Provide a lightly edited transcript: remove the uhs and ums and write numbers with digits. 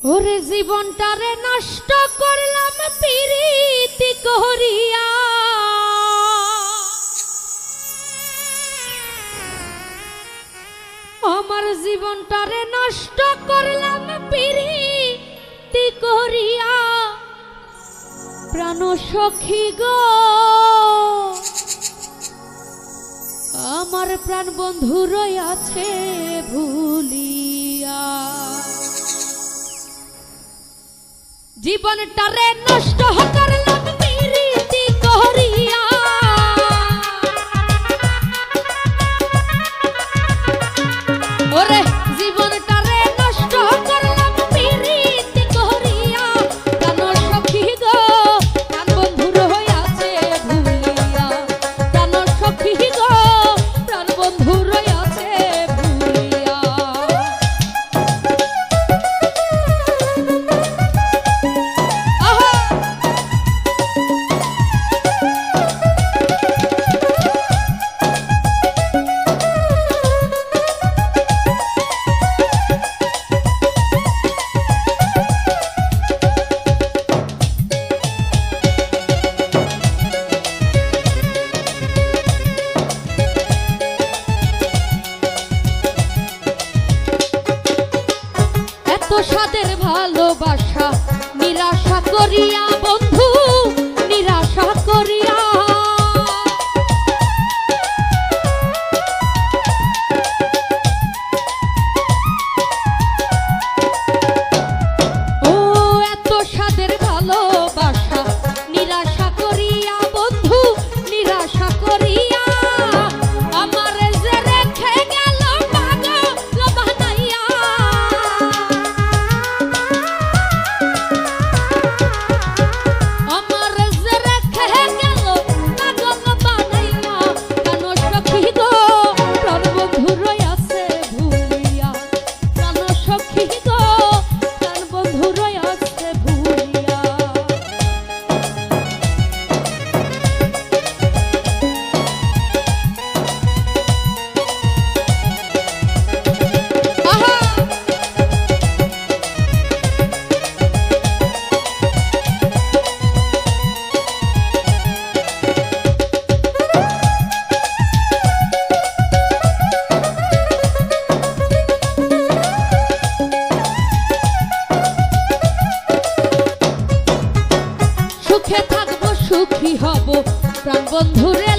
ওরে জীবনটারে নষ্ট করলাম প্রীতি করিয়া, আমার জীবনটারে নষ্ট করলাম প্রীতি করিয়া। প্রাণ সখী গো আমার প্রাণ বন্ধু রয়াছে ভুলিয়া, জীবনটারে নষ্ট করলাম প্রীতি করিয়া। ওরে জীবনটারে নষ্ট করলাম প্রীতি করিয়া, প্রাণ সখী গো প্রাণ বন্ধু রয়াছে ভুলিয়া, প্রাণ সখী গো প্রাণ বন্ধু রয়াছে ভুলিয়া। সাদের ভালোবাসা নিরাশা করিয়া বন্ধু নিরাশা করিয়া, ও এত সাদের ভালোবাসা নিরাশা করিয়া বন্ধু নিরাশা করিয়া, আমার যে রেখে গেল পাগল বানাইয়া। সুখে থাকবো সুখী হব প্রাণ বন্ধুরে